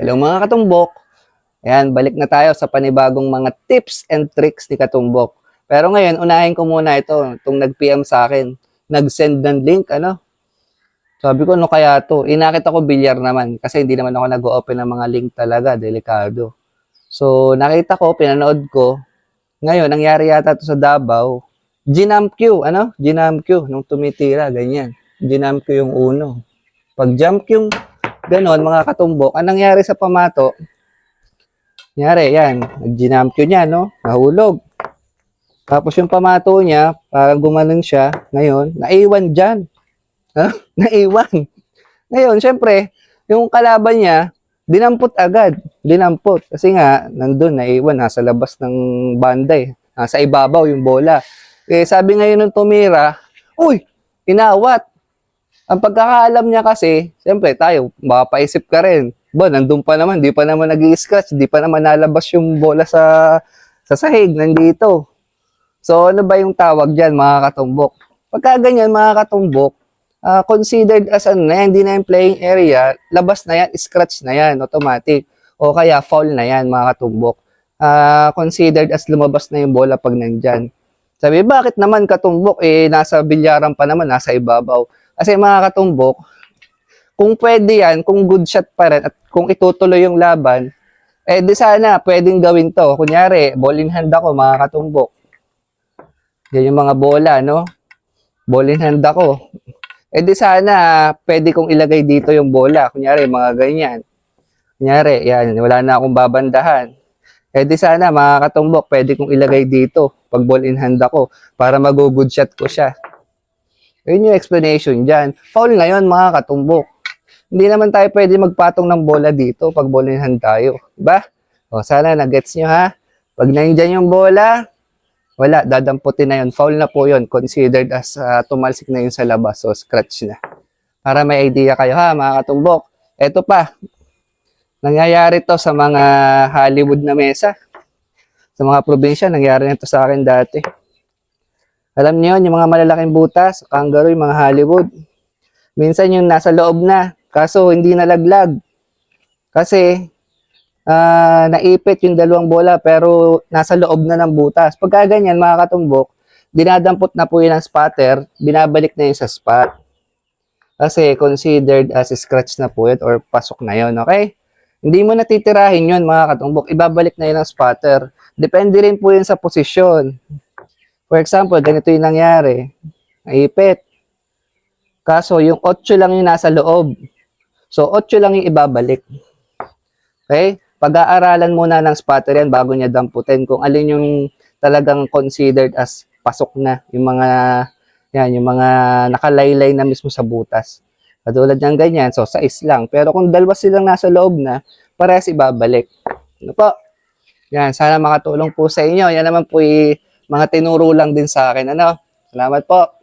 Hello mga katumbok. Ayan, balik na tayo sa panibagong mga tips and tricks ni Katumbok. Pero ngayon, unahin ko muna itong nag-PM sa akin. Nag-send ng link, ano? Sabi ko, ano kaya to? Inakit ako bilyar naman kasi hindi naman ako nag-open ng mga link talaga, delikado. So, nakita ko, pinanood ko. Ngayon, nangyari yata to sa Davao. Ginamq, ano? Ginamq, nung tumitira, ganyan. Ginamq yung uno. Pag jump yung ganon, mga katumbok, anong nangyari sa pamato? Nangyari, yan, nag-ginamq niya, no? Nahulog. Tapos yung pamato niya, parang gumanon siya, ngayon, naiwan dyan. Ha? Naiwan. Ngayon, syempre, yung kalaban niya, dinampot agad. Dinampot. Kasi nga, nandun, naiwan, nasa labas ng banda eh. Nasa ibabaw yung bola. Eh, sabi ngayon ng tumira, uy, inawat. Ang pagkakaalam niya kasi, siyempre tayo, mapapaisip ka rin. Ba, nandun pa naman, di pa naman nag-i-scratch, di pa naman nalabas yung bola sa sahig, nandito. So, ano ba yung tawag dyan, mga katumbok? Pagka ganyan, mga katumbok, considered as ano na yan, hindi na yung playing area, labas na yan, scratch na yan, automatic. O kaya foul na yan, mga katumbok. Considered as lumabas na yung bola pag nandyan. Sabi, bakit naman katumbok? Eh, nasa bilyaran pa naman, nasa ibabaw. Kasi mga katumbok, kung pwede yan, kung good shot pa rin, at kung itutuloy yung laban, eh di sana pwedeng gawin to. Kunyari, ball in hand ako, mga katumbok. Yan yung mga bola, no? Ball in hand ako. Eh di sana, pwede kong ilagay dito yung bola. Kunyari, mga ganyan. Kunyari, yan, wala na akong babandahan. Eh di sana, mga katumbok, pwede kong ilagay dito pag ball in hand ako para mag-good shot ko siya. Yun yung explanation dyan. Foul ngayon, mga katumbok. Hindi naman tayo pwede magpatong ng bola dito pag ball in hand tayo. Diba? O, sana na-gets nyo ha. Pag nandiyan yung bola, wala, dadamputin na yun. Foul na po yun. Considered as tumalsik na yun sa labas. So, scratch na. Para may idea kayo ha, mga katumbok. Eto pa. Nangyayari to sa mga Hollywood na mesa. Sa mga probinsya, nangyari nito sa akin dati. Alam niyo yung mga malalaking butas, kangaroo, yung mga Hollywood. Minsan yung nasa loob na, kaso hindi nalaglag. Kasi naipit yung dalawang bola pero nasa loob na ng butas. Pagka ganyan, mga katumbok, dinadampot na po yun ang spotter, binabalik na yun sa spot. Kasi considered as scratch na po yun or pasok na yun, okay? Hindi mo natitirahin yun, mga katumbok, ibabalik na yun ang spotter. Depende rin po yun sa posisyon. For example, ganito yung nangyari. Naipit. Kaso, yung 8 lang yung nasa loob. So, 8 lang yung ibabalik. Okay? Pag-aaralan muna ng spotter yan bago niya damputin kung alin yung talagang considered as pasok na. Yung mga, yan, yung mga nakalaylay na mismo sa butas. Katulad ng ganyan, so, 6 lang. Pero kung dalawa silang nasa loob na, parehas ibabalik. Ano po? Yan, sana makatulong po sa inyo. Yan naman po mga tinuro lang din sa akin. Ano? Salamat po.